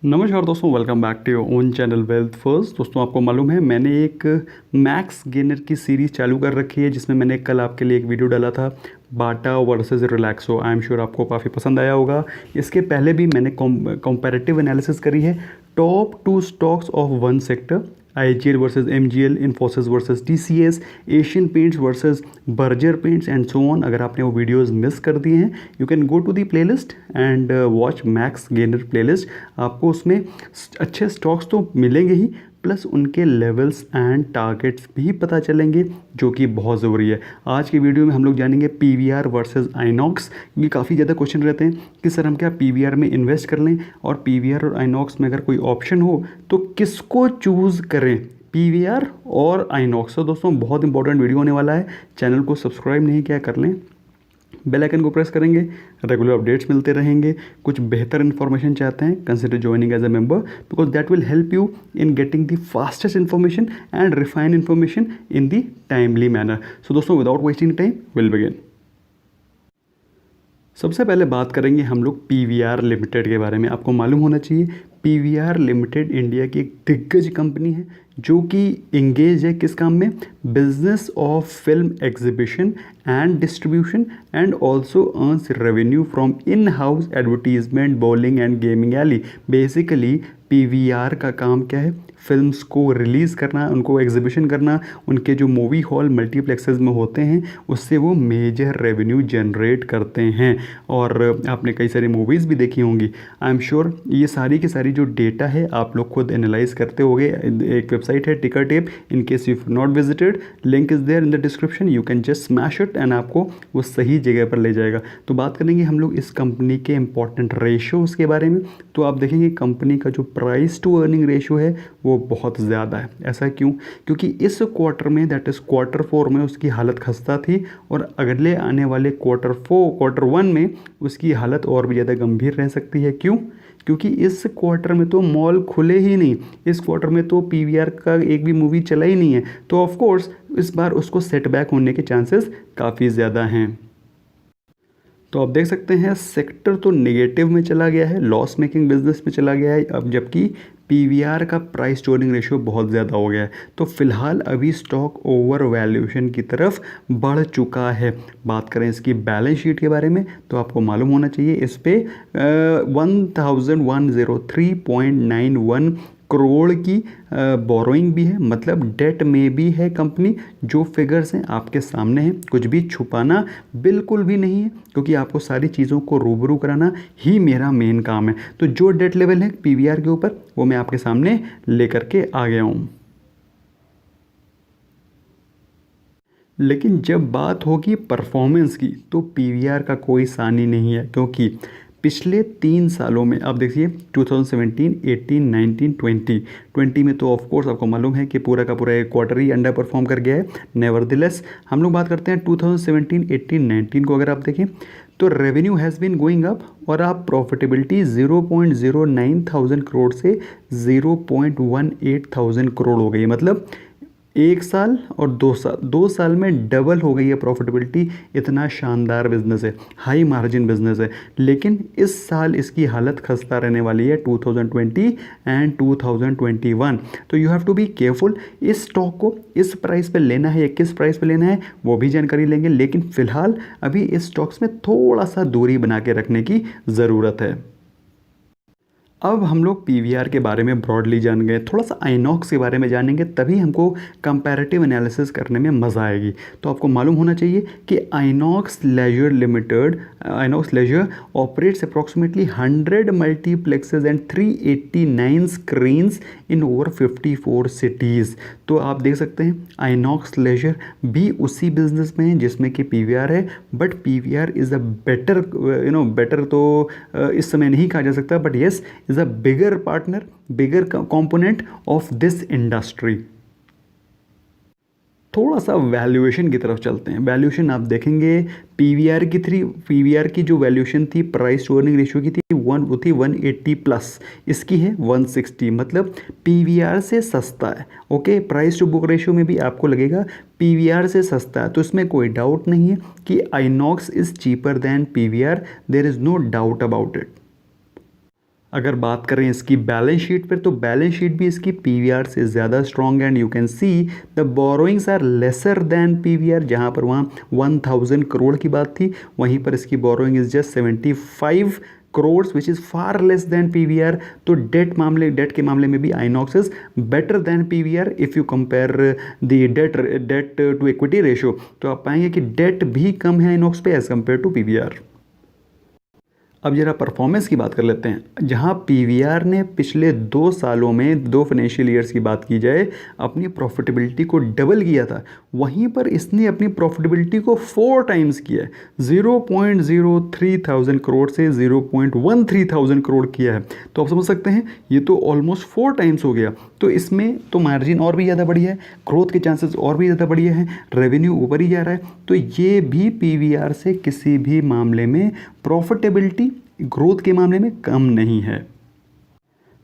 नमस्कार दोस्तों, welcome back to your own channel wealth first. दोस्तों, आपको मालूम है मैंने एक मैक्स गेनर की सीरीज़ चालू कर रखी है, जिसमें मैंने कल आपके लिए एक वीडियो डाला था Bata versus Relaxo. I am sure आपको काफ़ी पसंद आया होगा। इसके पहले भी मैंने कंपैरेटिव एनालिसिस करी है top 2 stocks of one sector, IGL versus MGL, Infosys versus TCS, Asian paints versus Berger paints and so on. अगर आपने वो वीडियोस मिस कर दिए हैं, you can go to the playlist and watch max gainer playlist. आपको उसमें अच्छे stocks तो मिलेंगे ही, प्लस उनके लेवल्स एंड टारगेट्स भी पता चलेंगे, जो कि बहुत ज़रूरी है। आज की वीडियो में हम लोग जानेंगे PVR वर्सेस आइनॉक्स। ये काफ़ी ज़्यादा क्वेश्चन रहते हैं कि सर हम क्या PVR में इन्वेस्ट कर लें, और PVR और आइनॉक्स में अगर कोई ऑप्शन हो तो किसको चूज़ करें, PVR और आइनॉक्स। तो दोस्तों, बहुत इंपॉर्टेंट वीडियो होने वाला है। चैनल को सब्सक्राइब नहीं किया कर लें, बेल आइकन को प्रेस करेंगे, रेगुलर अपडेट्स मिलते रहेंगे। कुछ बेहतर इन्फॉर्मेशन चाहते हैं, consider joining as a member, because that will help you in getting the fastest information and refine information in the timely manner. So दोस्तों, without wasting time will begin. सबसे पहले बात करेंगे हम लोग PVR लिमिटेड के बारे में। आपको मालूम होना चाहिए PVR लिमिटेड इंडिया की एक दिग्गज कंपनी है, जो कि इंगेज है किस काम में, business of film exhibition and distribution, and also earns revenue from in house advertisement, bowling and gaming alley. Basically PVR का काम क्या है, फिल्म्स को रिलीज़ करना, उनको एग्जीबिशन करना, उनके जो मूवी हॉल मल्टीप्लेक्सेस में होते हैं उससे वो मेजर रेवेन्यू जनरेट करते हैं। और आपने कई सारी मूवीज़ भी देखी होंगी। आई एम श्योर ये सारी की सारी जो डेटा है आप लोग खुद एनालाइज करते होंगे। एक वेबसाइट है ticker tape, in case you not visited, link is there in the description, you can just smash it and आपको वो सही जगह पर ले जाएगा। तो बात करेंगे हम लोग इस कंपनी के इंपॉर्टेंट रेशोज़ के बारे में। तो आप देखेंगे कंपनी का जो प्राइस टू अर्निंग रेशो है वो बहुत ज़्यादा है। ऐसा क्यों? क्योंकि इस क्वार्टर में, दैट इज़ Q4 में उसकी हालत खस्ता थी, और अगले आने वाले Q1 में उसकी हालत और भी ज़्यादा गंभीर रह सकती है। क्यों? क्योंकि इस क्वार्टर में तो मॉल खुले ही नहीं, इस क्वार्टर में तो PVR का एक भी मूवी चला ही नहीं है। तो ऑफ कोर्स इस बार उसको सेटबैक होने के चांसेस काफ़ी ज़्यादा हैं। तो आप देख सकते हैं सेक्टर तो नेगेटिव में चला गया है, लॉस मेकिंग बिजनेस में चला गया है, अब जबकि PVR का प्राइस टू अर्निंग रेशियो बहुत ज़्यादा हो गया है। तो फिलहाल अभी स्टॉक ओवर वैल्यूएशन की तरफ बढ़ चुका है। बात करें इसकी बैलेंस शीट के बारे में तो आपको मालूम होना चाहिए इस पे 1103.91 करोड़ की बोरोइंग भी है, मतलब डेट में भी है कंपनी। जो फिगर्स हैं आपके सामने हैं, कुछ भी छुपाना बिल्कुल भी नहीं है, क्योंकि आपको सारी चीज़ों को रूबरू कराना ही मेरा मेन काम है। तो जो डेट लेवल है PVR के ऊपर वो मैं आपके सामने लेकर के आ गया हूँ। लेकिन जब बात होगी परफॉर्मेंस की तो PVR का कोई सानी नहीं है, क्योंकि पिछले 3 सालों में आप देखिए 2017, 18, 19, 20 में तो ऑफ कोर्स आपको मालूम है कि पूरा का पूरा एक क्वार्टर ही अंडर परफॉर्म कर गया है। नेवरदिलेस हम लोग बात करते हैं 2017, 18, 19 को अगर आप देखें तो revenue has been going up, और आप प्रॉफिटेबिलिटी 0.09 थाउजेंड करोड़ से 0.18 थाउजेंड करोड़ हो गई। मतलब 1 साल और 2 साल में डबल हो गई है प्रॉफिटेबिलिटी। इतना शानदार बिजनेस है, हाई मार्जिन बिजनेस है। लेकिन इस साल इसकी हालत खस्ता रहने वाली है 2020 एंड 2021। तो you have to be careful. इस स्टॉक को इस प्राइस पे लेना है या किस प्राइस पे लेना है वो भी जानकारी लेंगे, लेकिन फिलहाल अभी इस स्टॉक्स में थोड़ा सा दूरी बना के रखने की ज़रूरत है। अब हम लोग PVR के बारे में ब्रॉडली जान गए, थोड़ा सा आइनॉक्स के बारे में जानेंगे, तभी हमको कंपैरेटिव एनालिसिस करने में मज़ा आएगी। तो आपको मालूम होना चाहिए कि Inox leisure operates approximately 100 multiplexes and 389 screens in over 54 cities. तो आप देख सकते हैं आइनॉक्स लेजर भी उसी बिजनेस में है जिसमें कि PVR है, but PVR is a better better तो इस समय नहीं कहा जा सकता, but yes is a bigger partner, bigger component of this industry। थोड़ा सा वैल्यूएशन की तरफ चलते हैं। वैल्यूएशन आप देखेंगे PVR की जो वैल्यूएशन थी प्राइस टू अर्निंग रेशियो की थी वो थी 180 प्लस, इसकी है 160, मतलब PVR से सस्ता है। Okay, price to book ratio में भी आपको लगेगा PVR से सस्ता है, तो इसमें कोई डाउट नहीं है कि Inox is cheaper than PVR, there is no doubt about it. अगर बात करें इसकी बैलेंस शीट पर, तो बैलेंस शीट भी इसकी पीवीआर से ज़्यादा स्ट्रॉन्ग है, and you can see the borrowings are lesser than PVR. जहाँ पर वहाँ 1000 करोड़ की बात थी, वहीं पर इसकी borrowing is just 75 crore, which is far less than PVR. तो डेट के मामले में भी Inox is better than PVR if you compare the debt to equity ratio. तो आप पाएंगे कि डेट भी कम है आइनॉक्स पे एज कंपेयर टू पीवीआर। अब जरा परफॉर्मेंस की बात कर लेते हैं। जहां पीवीआर ने पिछले 2 सालों में, 2 फाइनेंशियल ईयर्स की बात की जाए, अपनी प्रॉफिटेबिलिटी को डबल किया था, वहीं पर इसने अपनी प्रॉफिटेबिलिटी को 4 टाइम्स किया है। 0.03 थाउजेंड करोड़ से 0.13 थाउजेंड करोड़ किया है। तो आप समझ सकते हैं ये तो ऑलमोस्ट 4 टाइम्स हो गया। तो इसमें तो मार्जिन और भी ज़्यादा बढ़िया है, ग्रोथ के चांसेस और भी ज़्यादा बढ़िया हैं, रेवेन्यू ऊपर ही जा रहा है। तो ये भी पीवीआर से किसी भी मामले में, प्रॉफिटेबिलिटी ग्रोथ के मामले में कम नहीं है।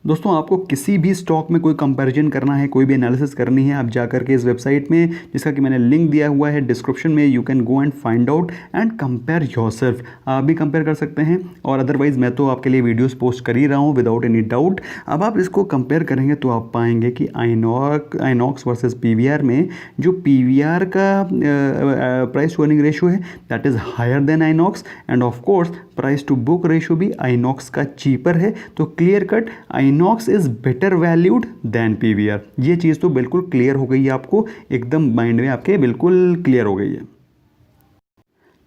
दोस्तों, आपको किसी भी स्टॉक में कोई कंपैरिजन करना है, कोई भी एनालिसिस करनी है, आप जाकर के इस वेबसाइट में, जिसका कि मैंने लिंक दिया हुआ है डिस्क्रिप्शन में, you can go and find out and compare yourself. आप भी कंपेयर कर सकते हैं, और अदरवाइज मैं तो आपके लिए वीडियोस पोस्ट कर ही रहा हूँ विदाउट एनी डाउट। अब आप इसको कंपेयर करेंगे तो आप पाएंगे कि आइनॉक्स वर्सेस पीवीआर में जो पीवीआर का प्राइस टू अर्निंग रेशियो है that is higher than INOX, and of course price to book ratio भी आइनॉक्स का चीपर है। तो clear cut INOX is better valued than PVR. ये चीज़ तो बिल्कुल क्लियर हो गई है, आपको एकदम माइंड में आपके बिल्कुल क्लियर हो गई है।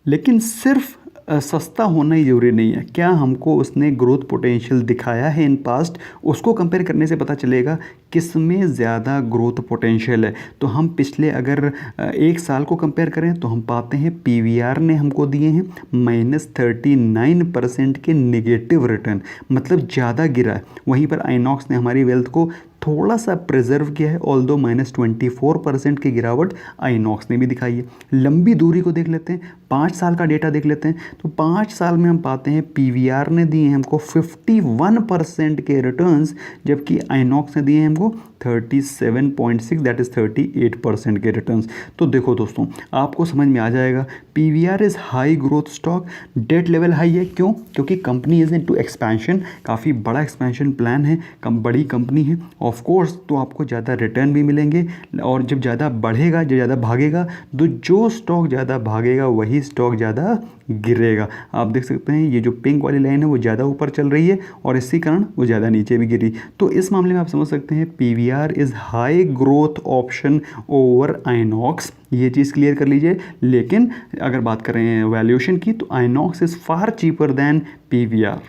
लेकिन सिर्फ सस्ता होना ही ज़रूरी नहीं है। क्या हमको उसने ग्रोथ पोटेंशियल दिखाया है इन पास्ट, उसको कंपेयर करने से पता चलेगा किस में ज़्यादा ग्रोथ पोटेंशियल है। तो हम पिछले अगर 1 साल को कंपेयर करें तो हम पाते हैं पीवीआर ने हमको दिए हैं -39% के नेगेटिव रिटर्न, मतलब ज़्यादा गिरा है। वहीं पर आइनॉक्स ने हमारी वेल्थ को थोड़ा सा प्रिजर्व किया है, ऑल्दो -24% की गिरावट आइनॉक्स ने भी दिखाई है। लंबी दूरी को देख लेते हैं, 5 साल का डेटा देख लेते हैं, तो 5 साल में हम पाते हैं पीवीआर ने दिए हैं हमको 51% के रिटर्न्स, जबकि आइनॉक्स ने दिए हैं हमको 37.6 दैट इज़ 38% के रिटर्न्स। तो देखो दोस्तों, आपको समझ में आ जाएगा PVR is high growth stock, debt level high है। क्यों? क्योंकि कंपनी इज़ इनटू एक्सपेंशन, काफ़ी बड़ा एक्सपेंशन प्लान है, बड़ी कंपनी है ऑफ कोर्स। तो आपको ज़्यादा रिटर्न भी मिलेंगे, और जब ज़्यादा बढ़ेगा, जब ज़्यादा भागेगा, तो जो स्टॉक ज़्यादा भागेगा वही स्टॉक ज़्यादा गिरेगा। आप देख सकते हैं ये जो पिंक वाली लाइन है वो ज़्यादा ऊपर चल रही है, और इसी कारण वो ज़्यादा नीचे भी गिरी। तो इस मामले में आप समझ सकते हैं PVR is high growth option over INOX, ये चीज़ क्लियर कर लीजिए। लेकिन अगर बात करें वैल्यूएशन की, तो INOX is far cheaper than PVR.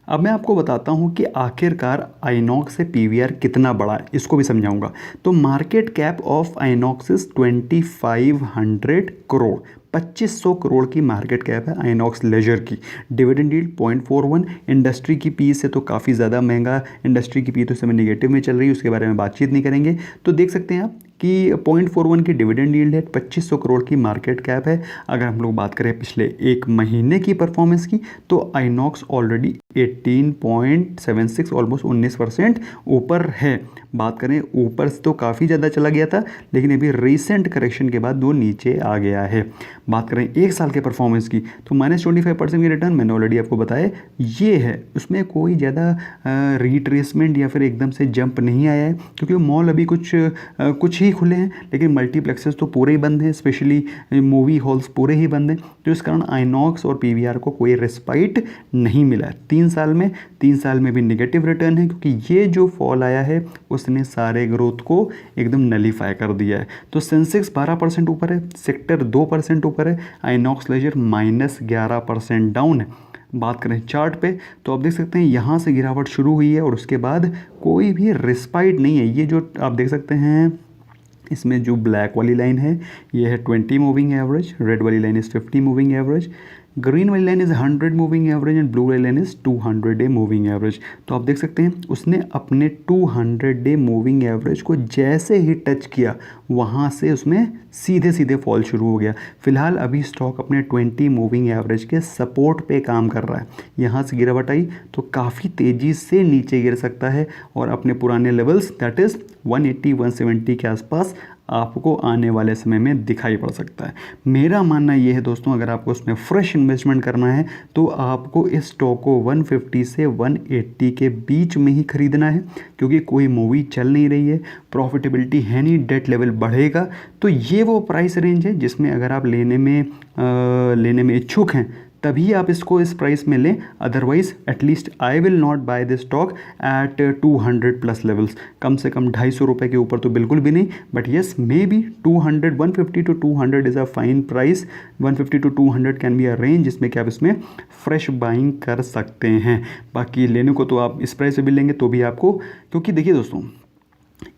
अब मैं आपको बताता हूँ कि आखिरकार आइनॉक्स से पीवीआर कितना बड़ा है, इसको भी समझाऊंगा। तो market cap of INOX is 2500 crore, 2500 crore की मार्केट कैप है आइनॉक्स लेजर की। डिविडेंड यील्ड 0.41, इंडस्ट्री की पी से तो काफ़ी ज़्यादा महंगा, इंडस्ट्री की पी तो इस समय नेगेटिव में चल रही है, उसके बारे में बातचीत नहीं करेंगे। तो देख सकते हैं आप कि 0.41 की डिविडेंड यील्ड है, 2500 करोड़ की मार्केट कैप है। अगर हम लोग बात करें पिछले 1 महीने की परफॉर्मेंस की, तो आइनॉक्स ऑलरेडी 18.76 ऑलमोस्ट 19% ऊपर है। बात करें ऊपर से तो काफ़ी ज़्यादा चला गया था, लेकिन अभी रिसेंट करेक्शन के बाद वो नीचे आ गया है। बात करें 1 साल के परफॉर्मेंस की, तो -25% की रिटर्न मैंने ऑलरेडी आपको बताया ये है। उसमें कोई ज़्यादा रिट्रेसमेंट या फिर एकदम से जंप नहीं आया है, क्योंकि मॉल अभी कुछ ही खुले हैं, लेकिन मल्टीप्लेक्सेस तो पूरे ही बंद हैं, स्पेशली मूवी हॉल्स पूरे ही बंद हैं। तो इस कारण आइनॉक्स और पीवीआर को कोई रिस्पाइट नहीं मिला है 3 साल में। 3 साल में भी नेगेटिव रिटर्न है, क्योंकि ये जो फॉल आया है उसने सारे ग्रोथ को एकदम नलीफाई कर दिया है। तो सेंसेक्स 12% ऊपर है, सेक्टर 2% ऊपर है, आइनॉक्स लेजर -11% डाउन है। बात करें चार्ट पे, तो आप देख सकते हैं यहाँ से गिरावट शुरू हुई है, और उसके बाद कोई भी रिस्पाइट नहीं है। ये जो आप देख सकते हैं, इसमें जो ब्लैक वाली लाइन है ये है 20 मूविंग एवरेज, रेड वाली line is 50 moving average, green वाली line is 100 moving average, and blue वाली line is 200 day moving average. तो आप देख सकते हैं उसने अपने 200 डे मूविंग एवरेज को जैसे ही टच किया, वहाँ से उसमें सीधे सीधे फॉल शुरू हो गया। फिलहाल अभी स्टॉक अपने 20 मूविंग एवरेज के सपोर्ट पे काम कर रहा है। यहाँ से गिरावट आई तो काफ़ी तेज़ी से नीचे गिर सकता है, और अपने पुराने लेवल्स दैट इज़ 180-170 के आसपास आपको आने वाले समय में दिखाई पड़ सकता है। मेरा मानना ये है दोस्तों, अगर आपको उसमें फ्रेश इन्वेस्टमेंट करना है तो आपको इस स्टॉक को 150 से 180 के बीच में ही खरीदना है, क्योंकि कोई मूवी चल नहीं रही है, प्रॉफिटेबिलिटी है नहीं, डेट लेवल बढ़ेगा। तो ये वो प्राइस रेंज है जिसमें अगर आप लेने में इच्छुक हैं तभी आप इसको इस प्राइस में लें। Otherwise at least I will not buy this stock at 200 plus levels. कम से कम 250 रुपये के ऊपर तो बिल्कुल भी नहीं, but yes may be 200, 150 to 200 is a fine price. 150 to 200 can be a range जिसमें कि आप इसमें फ्रेश बाइंग कर सकते हैं। बाकी लेने को तो आप इस प्राइस पे भी लेंगे तो भी आपको, क्योंकि देखिए दोस्तों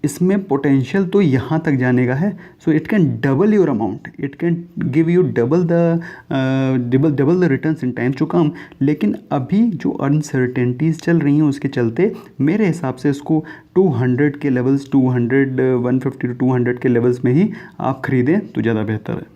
इसमें पोटेंशियल तो यहाँ तक जाने का है। So it can double your amount, it can give you double the returns in times to come. लेकिन अभी जो अनसर्टेनिटीज़ चल रही हैं उसके चलते मेरे हिसाब से इसको 200 के लेवल्स, 150 टू 200 के लेवल्स में ही आप खरीदें तो ज़्यादा बेहतर है।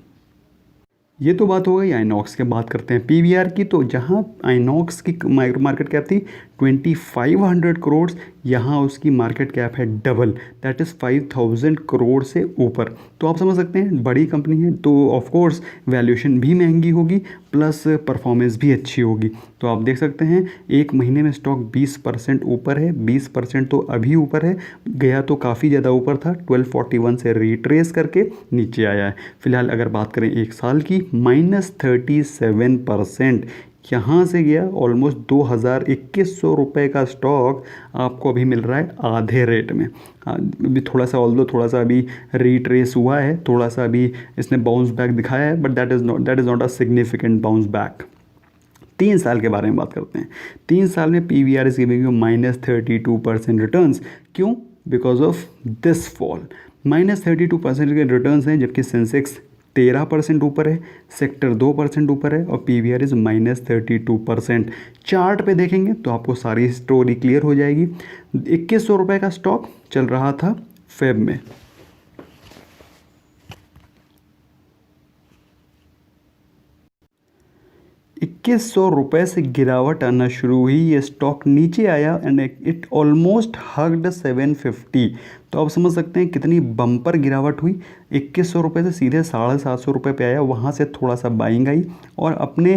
ये तो बात हो गई आइनॉक्स के। बात करते हैं पीवीआर की। तो जहाँ आइनॉक्स की मार्केट कैप थी 2500 करोड़, यहाँ उसकी मार्केट कैप है डबल, दैट इज़ 5000 करोड़ से ऊपर। तो आप समझ सकते हैं बड़ी कंपनी है तो ऑफ कोर्स वैल्यूएशन भी महंगी होगी, प्लस परफॉर्मेंस भी अच्छी होगी। तो आप देख सकते हैं एक महीने में स्टॉक 20% ऊपर है। 20% तो अभी ऊपर है, गया तो काफ़ी ज़्यादा ऊपर था, 1241 से रिट्रेस करके नीचे आया है। फिलहाल अगर बात करें एक साल की, -37%, यहाँ से गया ऑलमोस्ट 2100 रुपये का स्टॉक आपको अभी मिल रहा है आधे रेट में। अभी थोड़ा सा अभी रिट्रेस हुआ है, थोड़ा सा अभी इसने बाउंस बैक दिखाया है, but that is not a significant bounce back. 3 साल के बारे में बात करते हैं। 3 साल में PVR is giving you -32% returns. क्यों? Because of this fall. -32% के रिटर्न्स हैं, जबकि सेंसेक्स 13% ऊपर है, सेक्टर 2% ऊपर है और पीवीआर इज़ -32%। चार्ट पे देखेंगे तो आपको सारी स्टोरी क्लियर हो जाएगी। 2100 रुपये का स्टॉक चल रहा था फेब में, 2100 रुपये से गिरावट आना शुरू हुई, ये स्टॉक नीचे आया एंड इट ऑलमोस्ट हग्ड 750। तो आप समझ सकते हैं कितनी बम्पर गिरावट हुई। 2100 रुपये से सीधे 750 रुपये पे आया, वहाँ से थोड़ा सा बाइंग आई और अपने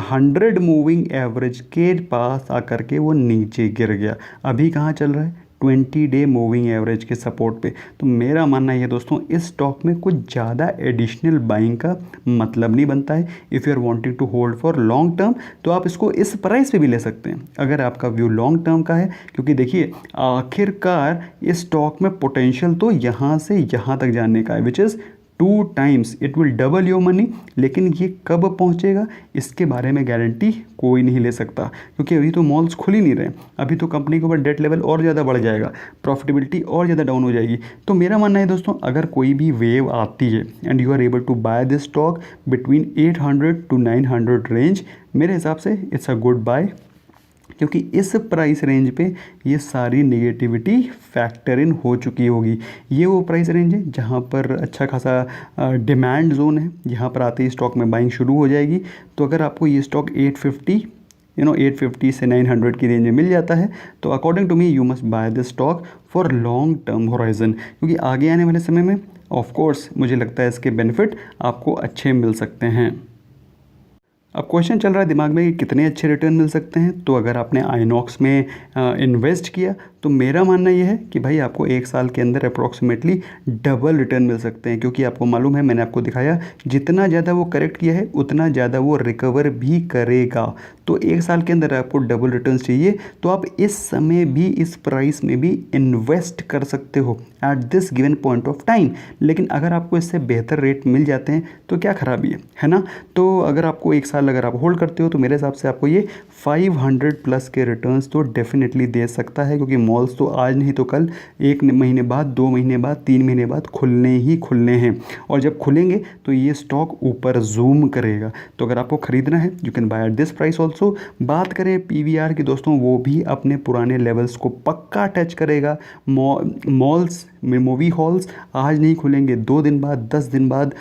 100 मूविंग एवरेज के पास आकर के वो नीचे गिर गया। अभी कहाँ चल रहा है? 20 डे मूविंग एवरेज के सपोर्ट पे। तो मेरा मानना है दोस्तों, इस स्टॉक में कुछ ज़्यादा एडिशनल बाइंग का मतलब नहीं बनता है। If you are wanting to hold for long term तो आप इसको इस प्राइस पे भी ले सकते हैं अगर आपका व्यू लॉन्ग टर्म का है, क्योंकि देखिए आखिरकार इस स्टॉक में पोटेंशियल तो यहाँ से यहाँ तक जाने का है, which is 2 times it will double your money. लेकिन ये कब पहुंचेगा इसके बारे में गारंटी कोई नहीं ले सकता, क्योंकि अभी तो मॉल्स खुल ही नहीं रहे। अभी तो कंपनी के ऊपर डेट लेवल और ज़्यादा बढ़ जाएगा, प्रॉफिटेबिलिटी और ज़्यादा डाउन हो जाएगी। तो मेरा मानना है दोस्तों, अगर कोई भी वेव आती है and you are able to buy this stock between 800 to 900 range, मेरे हिसाब से इट्स अ गुड बाय, क्योंकि इस प्राइस रेंज पे ये सारी नेगेटिविटी फैक्टर इन हो चुकी होगी। ये वो प्राइस रेंज है जहाँ पर अच्छा खासा डिमांड जोन है, यहाँ पर आते ही स्टॉक में बाइंग शुरू हो जाएगी। तो अगर आपको ये स्टॉक 850 से 900 की रेंज में मिल जाता है तो according to me you must buy this stock for long term horizon, क्योंकि आगे आने वाले समय में ऑफ कोर्स मुझे लगता है इसके बेनिफिट आपको अच्छे मिल सकते हैं। अब क्वेश्चन चल रहा है दिमाग में कि कितने अच्छे रिटर्न मिल सकते हैं। तो अगर आपने आइनॉक्स में इन्वेस्ट किया तो मेरा मानना यह है कि भाई आपको 1 साल के अंदर अप्रॉक्सीमेटली डबल रिटर्न मिल सकते हैं, क्योंकि आपको मालूम है, मैंने आपको दिखाया, जितना ज़्यादा वो करेक्ट किया है उतना ज़्यादा वो रिकवर भी करेगा। तो 1 साल के अंदर आपको डबल रिटर्न चाहिए तो आप इस समय भी इस प्राइस में भी इन्वेस्ट कर सकते हो at this given point of time. लेकिन अगर आपको इससे बेहतर रेट मिल जाते हैं तो क्या खराबी है ना। तो अगर आपको 1 साल अगर आप होल्ड करते हो तो मेरे हिसाब से आपको ये 500 प्लस के रिटर्न्स तो डेफिनेटली दे सकता है, क्योंकि मॉल्स तो आज नहीं तो कल, 1 महीने बाद, 2 महीने बाद, 3 महीने बाद खुलने हैं और जब खुलेंगे तो ये स्टॉक ऊपर जूम करेगा। तो अगर आपको खरीदना है you can by at this price also. बात करें पीवीआर की दोस्तों, वो भी अपने पुराने लेवल्स को पक्का टच करेगा। मॉल्स में मूवी हॉल्स आज नहीं खुलेंगे, 2 दिन बाद, 10 दिन बाद,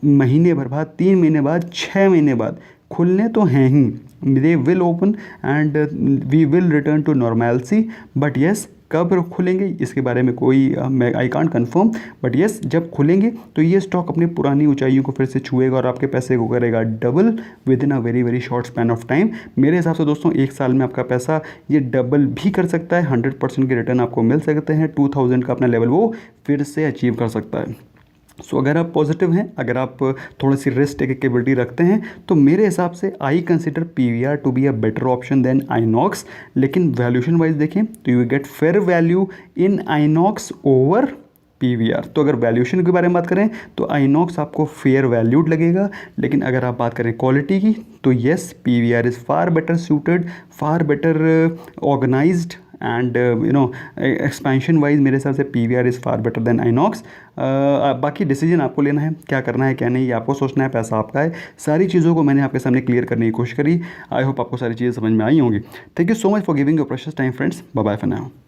महीने भर बाद, 3 महीने बाद, 6 महीने बाद खुलने तो हैं ही। They will open and we will return to normality, but yes कब खुलेंगे इसके बारे में कोई मैं I can't confirm, but yes जब खुलेंगे तो ये स्टॉक अपनी पुरानी ऊंचाइयों को फिर से छुएगा और आपके पैसे को करेगा double with in a very very short span of time. मेरे हिसाब से दोस्तों 1 साल में आपका पैसा ये डबल भी कर सकता है, 100% के रिटर्न आपको मिल सकते हैं, 2000 का अपना लेवल वो फिर से अचीव कर सकता है। सो अगर आप पॉजिटिव हैं, अगर आप थोड़ी सी रिस्क टेक कैपेबिलिटी रखते हैं, तो मेरे हिसाब से I consider PVR to be a better option than INOX. लेकिन वैल्यूएशन वाइज देखें तो you get fair value in INOX over PVR. तो अगर वैल्यूएशन के बारे में बात करें तो आइनॉक्स आपको फेयर वैल्यूड लगेगा, लेकिन अगर आप बात करें क्वालिटी की तो yes PVR is far better suited, far better organised and expansion wise मेरे हिसाब से PVR is far better than INOX. बाकी डिसीजन आपको लेना है, क्या करना है क्या नहीं, ये आपको सोचना है, पैसा आपका है। सारी चीज़ों को मैंने आपके सामने क्लियर करने की कोशिश करी। आई होप आपको सारी चीज़ें समझ में आई होंगी। Thank you so much for giving your precious time friends. Bye bye for now.